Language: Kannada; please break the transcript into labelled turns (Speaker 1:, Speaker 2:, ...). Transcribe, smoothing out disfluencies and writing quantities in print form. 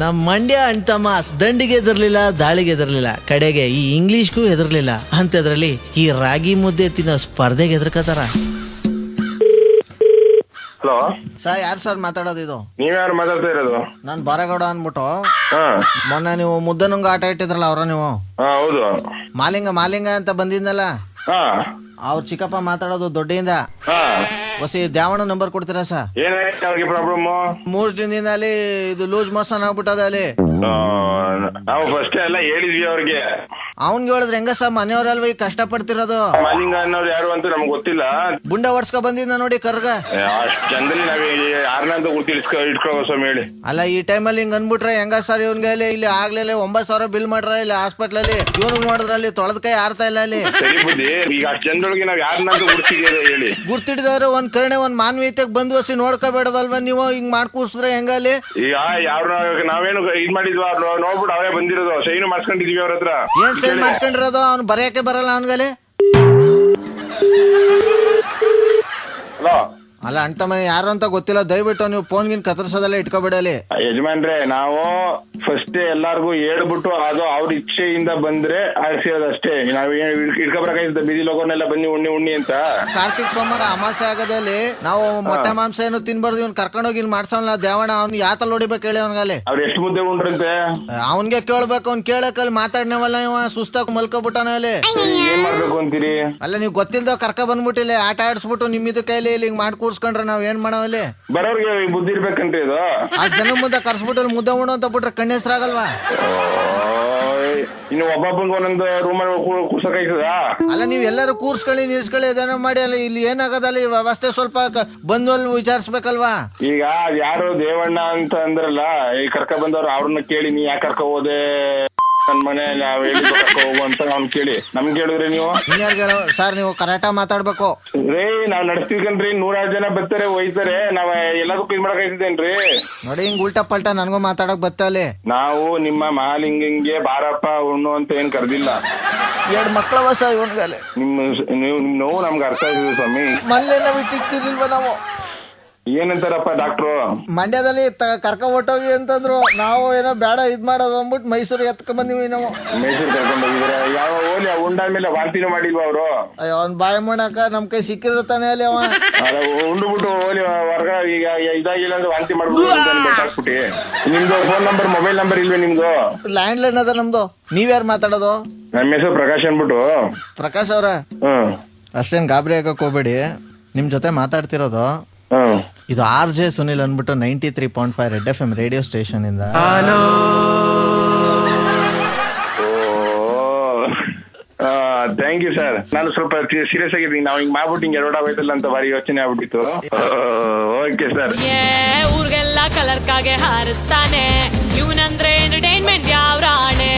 Speaker 1: ನಮ್ ಮಂಡ್ಯ ಅಣ್ತಮ್ಮ ದಂಡಿಗೆ ಎದರ್ಲಿಲ್ಲ, ದಾಳಿಗೆ ಎದರ್ಲಿಲ್ಲ, ಕಡೆಗೆ ಈ ಇಂಗ್ಲಿಷ್ಗೂ ಎದರ್ಲಿಲ್ಲ ಅಂತದ್ರಲ್ಲಿ ಈ ರಾಗಿ ಮುದ್ದೆ ತಿನ್ನೋ ಸ್ಪರ್ಧೆಗೆ ಎದರ್ಕತಾರ.
Speaker 2: ಹಲೋ
Speaker 1: ಸರ್, ಯಾರು ಸರ್ ಮಾತಾಡೋದು? ಇದು
Speaker 2: ನೀವ್ಯಾರು ಮಾತಾಡ್ತಾ ಇರೋದು?
Speaker 1: ನಾನ್ ಬಾರಗೌಡ ಅನ್ಬಿಟ್ಟು.
Speaker 2: ಹಾ
Speaker 1: ಮೊನ್ನೆ ನೀವು ಮುದ್ದನುಂಗ ಆಟ ಇಟ್ಟಿದ್ರಲ್ಲ ಅವ್ರ ನೀವು?
Speaker 2: ಹಾ ಹೌದು.
Speaker 1: ಮಾಲಿಂಗ ಅಂತ ಬಂದಿದ್ನಲ್ಲ,
Speaker 2: ಹಾ
Speaker 1: ಅವ್ರ ಚಿಕ್ಕಪ್ಪ ಮಾತಾಡೋದು ದೊಡ್ಡೆಯಿಂದ.
Speaker 2: ಹಾ
Speaker 1: ಹೊಸಿ ದ್ಯಾವಣ ನಂಬರ್ ಕೊಡ್ತೀರಾ ಸರ್?
Speaker 2: ಏನಾಯ್ತು ಅವ್ರಿಗೆ ಪ್ರಾಬ್ಲಮ್?
Speaker 1: 3 ದಿನದಿಂದ ಅಲ್ಲಿ ಇದು ಲೂಸ್ ಮೋಷನ್ ಆಗ್ಬಿಟ್ಟದ ಅಲ್ಲಿ.
Speaker 2: ನಾವು ಫಸ್ಟ್ ಎಲ್ಲ ಹೇಳಿದ್ವಿ ಅವ್ರಿಗೆ.
Speaker 1: ಅವ್ನ್ಗೆ ಹೇಳಿದ್ರೆ ಹೆಂಗ ಸರ್? ಮನೆಯವ್ರಲ್ವ ಈಗ ಕಷ್ಟ ಪಡ್ತಿರೋದು.
Speaker 2: ಮಾಲಿಂಗ ಅನ್ನೋರು ಯಾರು ಅಂತ ನಮ್ಗೆ ಗೊತ್ತಿಲ್ಲ.
Speaker 1: ಬುಂಡ ಹೊಡ್ಸ್ಕೊ ಬಂದಿದ್ನ ನೋಡಿ ಕರ್ಗ.
Speaker 2: ಅಷ್ಟ್ ಜನದಲ್ಲಿ ನಾವ್ ಯಾರನ್ನಂತ ಗೊತ್ತಿ ಇಟ್ಕೋ ಸ್ವಾಮಿ ಹೇಳಿ.
Speaker 1: ಅಲ್ಲ, ಈ ಟೈಮಲ್ಲಿ ಹಿಂಗ್ ಅನ್ಬಿಟ್ರೆ ಹೆಂಗ ಸರ್? ಇವನ್ಗೆ ಇಲ್ಲಿ ಆಗ್ಲೇ 9,000 ಬಿಲ್ ಮಾಡ್ರ ಇಲ್ಲಿ ಹಾಸ್ಪಿಟ್ಲ್ ಅಲ್ಲಿ. ಇವ್ನಿಗೆ ನೋಡಿದ್ರಲ್ಲಿ ತೊಳೆದ ಕೈ ಆರ್ತಾ ಇಲ್ಲ ಅಲ್ಲಿ.
Speaker 2: ಸರಿ ಬುದ್ಧಿ, ಈಗ ಅಷ್ಟ್ ಜನದೊಳಗೆ ನಾವ್ ಯಾರನ್ನಂತ ಗುರ್ತಿಗೆ ಹೇಳಿ.
Speaker 1: ಗುರ್ತಿಡಿದವ್ರು ಒಂದ್ ಕರುಣೆ, ಒಂದ್ ಮಾನವೀಯತೆಗೆ ಬಂದು ಹಸಿ ನೋಡ್ಕೋಬೇಡವಲ್ವ ನೀವು? ಹಿಂಗ್ ಮಾಡ್ಕೂಸ್ರೆ ಹೆಂಗಲ್ಲಿ?
Speaker 2: ಈಗ ಯಾರು ನಾವೇನು ಇದ್ ಮಾಡಿದ್ವಿ ಅವ್ರು ನೋಡ್ಬಿಟ್ಟು ಅವರೇ ಬಂದಿರೋದು. ಸೈನು ಮಾಡ್ಸ್ಕೊಂಡಿದೀವಿ ಅವ್ರ ಹತ್ರ.
Speaker 1: ಏನ್ ಸೈನ್ ಮಾಡ್ಸ್ಕೊಂಡಿರೋದು? ಅವ್ನು ಬರೆಯಕ್ಕೆ ಬರಲ್ಲ ಅವನ್ಗಲ್ಲಿ.
Speaker 2: ಹಲೋ
Speaker 1: ಅಲ್ಲ, ಅಣ್ತಮ್ಮ ಯಾರು ಅಂತ ಗೊತ್ತಿಲ್ಲ, ದಯವಿಟ್ಟು ನೀವು ಫೋನ್ಗಿನ್ ಕತ್ತರಿಸೋದೆಲ್ಲ ಇಟ್ಕೋಬೇಡಲಿ.
Speaker 2: ಯಜಮಾನ್ರೆ, ನಾವು ಫಸ್ಟ್ ಎಲ್ಲಾರ್ಗು ಹೇಳ್ಬಿಟ್ಟು ಅದು ಅವ್ರ ಇಚ್ಛೆಯಿಂದ ಬಂದ್ರೆ ಆಡ್ಸಿರೋದಷ್ಟೇ. ನಾವ್ ಇಟ್ಕೊಬರಕಾಯ್ತದ ಬೀದಿ ಲೋಗೋನೆಲ್ಲ ಬನ್ನಿ ಉಣ್ಣಿ ಅಂತ.
Speaker 1: ಕಾರ್ತಿಕ್ ಸೋಮವಾರ ಅಮಾಸೆ ಆಗೋದಲ್ಲಿ ನಾವು ಮೊಟ್ಟೆ ಮಾಂಸ ಏನು ತಿನ್ಬಾರ್ದು. ಇವ್ನು ಕರ್ಕೊಂಡೋಗಿ ಇಲ್ಲಿ ಮಾಡ್ಸೋಲ್ಲ ದೇವಣ್ಣ. ಅವ್ನು ಯಾತಲ್ಲಿ ಹೊಡಿಬೇಕು ಹೇಳಿ ಅವನ್ಗಲ್ಲಿ?
Speaker 2: ಅವ್ರ ಎಷ್ಟು ಮುದ್ದೆ ಉಂಡ್ರಂತೆ?
Speaker 1: ಅವ್ನ್ಗೆ ಕೇಳ್ಬೇಕು. ಅವ್ನ್ ಕೇಳಕ್ಕಲ್ಲಿ ಮಾತಾಡ್ನೇವಲ್ಲ ಇವ, ಸುಸ್ತಾಗ ಮಲ್ಕೊಬಿಟ್ಟಾನ ಅಲ್ಲಿ.
Speaker 2: ಏನ್ ಮಾಡ್ಬೇಕು ಅಂತೀರಿ?
Speaker 1: ಅಲ್ಲ, ನೀವು ಗೊತ್ತಿಲ್ದ ಕರ್ಕ ಬಂದ್ಬಿಟ್ಟಿಲ್ಲ, ಆಟ ಆಡಿಸ್ಬಿಟ್ಟು ನಿಮ್ಮಿದ ಕೈಲಿ ಇಲ್ಲಿ ಹಿಂಗ್ ಮಾಡಿ ಕೂರ್ಸ್ಕೊಂಡ್ರೆ ನಾವ್ ಏನ್ ಮಾಡವಲ್ಲಿ?
Speaker 2: ಬರೋರ್ಗೆ ಬುದ್ಧಿ ಇರ್ಬೇಕಂತ ಇದು.
Speaker 1: ಆ ಜನ ಮುಂದೆ ಕರ್ಸ್ಬಿಟ್ಟು ಮುದ್ದೆ ಉಣ್ಣು ಅಂತ ಬಿಟ್ರೆ ಕಣ್ಣೆಸ್ರಾಗಲ್ವಾ?
Speaker 2: ಇನ್ನು ಒಬ್ಬೊಬ್ಬಂಗ ಒಂದೊಂದು ರೂಮಲ್ಲಿ ಕೂರ್ಸಕಾಯ್ತದ?
Speaker 1: ಅಲ್ಲ, ನೀವ್ ಎಲ್ಲರೂ ಕೂರ್ಸ್ಕೊಳ್ಳಿ ನಿಲ್ಸ್ಕೊಳ್ಳಿ ಏನಾರ ಮಾಡಿ. ಅಲ್ಲ, ಇಲ್ಲಿ ಏನಾಗದಲ್ಲಿ ವ್ಯವಸ್ಥೆ ಸ್ವಲ್ಪ ಬಂದು ಅಲ್ಲಿ ವಿಚಾರಿಸ್ಬೇಕಲ್ವಾ?
Speaker 2: ಈಗ ಯಾರು ದೇವಣ್ಣ ಅಂತ ಅಂದ್ರಲ್ಲ, ಈ ಕರ್ಕ ಬಂದವ್ರು ಅವ್ರನ್ನ ಕೇಳಿ, ನೀ ಯಾಕೆ ಕರ್ಕ ಹೋದೆ ನನ್ ಮನೆ ನಾವ್ ಹೇಳಿದ್ದು ಕರ್ಕ ಹೋಗು ಅಂತ ಅವ್ನ್ ಕೇಳಿ. ನಮ್ಗೆ ಹೇಳಿದ್ರಿ ನೀವು?
Speaker 1: ಸರ್, ನೀವು ಕರೆಕ್ಟ್ ಮಾತಾಡ್ಬೇಕು
Speaker 2: ರೇ. ನಾವ್ ನಡೆಸ್ತೀವಿ ಕಣ್ರಿ, 100 ಜನ ಬರ್ತಾರೆ ಹೋಯ್ತಾರೆ. ನಾವ್ ಎಲ್ಲದಕ್ಕೂ ಇದ್ ಮಾಡಕಾಯ್ತದೇನ್ರಿ? ನೋಡಿ,
Speaker 1: ಹಿಂಗ್ ಉಲ್ಟಾ ಪಲ್ಟಾ ನನ್ಗೂ ಮಾತಾಡಕ್ ಬತ್ತಲ್ಲಿ.
Speaker 2: ನಾವು ನಿಮ್ಮ ಮಹಾಲಿಂಗಂಗೆ ಬಾರಪ್ಪ ಉಣ್ಣು ಅಂತ ಏನ್ ಕರ್ದಿಲ್ಲ.
Speaker 1: 2 ಮಕ್ಳವ ಸರ್ ಇವನ್ಗಲ್ಲಿ.
Speaker 2: ನಿಮ್ ನೋವು ನಮ್ಗೆ ಅರ್ಥ ಆಗಿದೆ ಸ್ವಾಮಿ.
Speaker 1: ಮಲ್ಲೆ ನಾವು ಇಟ್ಟಿರ್ಲಿಲ್ವ ನಾವು?
Speaker 2: ಏನಂತಾರಪ್ಪ ಡಾಕ್ಟ್ರು?
Speaker 1: ಮಂಡ್ಯದಲ್ಲಿ ಕರ್ಕ ಹೊಟ್ಟೋಗಿ ಅಂತಂದ್ರು. ನಾವು ಏನೋ ಬೇಡ ಇದ್ ಮಾಡೋದು ಅಂದ್ಬಿಟ್ಟು ಮೈಸೂರು ಎತ್ಕೊಂಡ್ ಬಂದಿವಿ ನಾವು.
Speaker 2: ಮೈಸೂರು ಕರ್ಕೊಂಡು ಹೋಗಿದ್ರೆ ಯಾವ ಓಲಿ ಉಂಡಾದ್ಮೇಲೆ ವಾಂತಿನೂ ಮಾಡಿಲ್ವ ಅವರು?
Speaker 1: ಅವ್ನ್ ಬಾಯಿ ಮಾಡಾಕ ನಮ್ ಕೈ ಸಿಕ್ಕಿರ್ತಾನೆ ಅಲ್ಲಿ ಅವ.
Speaker 2: ಉಂಡುಬಿಟ್ಟು ಓಲಿ ಹೊರಗ ಈಗ ಇದಾಗಿಲ್ಲ ಅಂದ್ರೆ ವಾಂತಿ ಮಾಡ್ಬಿಟ್ಟು ಹಾಕ್ಬಿಟ್ಟಿ. ನಿಮ್ದು ಫೋನ್ ನಂಬರ್, ಮೊಬೈಲ್ ನಂಬರ್ ಇಲ್ವೇ ನಿಮ್ದು?
Speaker 1: ಲ್ಯಾಂಡ್ ಲೈನ್ ಅದ ನಮ್ದು. ನೀವ್ಯಾರು ಮಾತಾಡೋದು?
Speaker 2: ನಮ್ಮ ಹೆಸರು ಪ್ರಕಾಶ್ ಅನ್ಬಿಟ್ಟು.
Speaker 1: ಪ್ರಕಾಶ್ ಅವ್ರ? ಅಷ್ಟೇನ್ ಗಾಬರಿ ಆಗಕ್ ಹೋಗ್ಬೇಡಿ. ನಿಮ್ ಜೊತೆ ಮಾತಾಡ್ತಿರೋದು ಇದು RJ ಸುನಿಲ್ ಅನ್ಬಿಟ್ಟು 93.5 ರೆಡ್ FM ರೇಡಿಯೋ ಸ್ಟೇಷನ್ ಇಂದ.
Speaker 2: Thank you sir. ನಾನು ಸ್ವಲ್ಪ ಸೀರಿಯಸ್ ಆಗಿದ್ದೀನಿ. ನಾವು ಹಿಂಗ್ ಮಾಡ್ಬಿಟ್ಟು ಹಿಂಗೆ ಎರಡು ಆಗೋಯ್ತಲ್ಲ ಅಂತ ಭಾರಿ ಯೋಚನೆ ಆಗ್ಬಿಟ್ಟಿತ್ತು. Okay sir.
Speaker 3: ಊರ್ಗೆಲ್ಲ ಕಲರ್ ಕಾಗೆ ಹಾರಿಸ್ತಾನೆ ಇವನಂದ್ರೆ ಎಂಟರ್ಟೈನ್ಮೆಂಟ್ ಯಾವ ರಾಣೆ.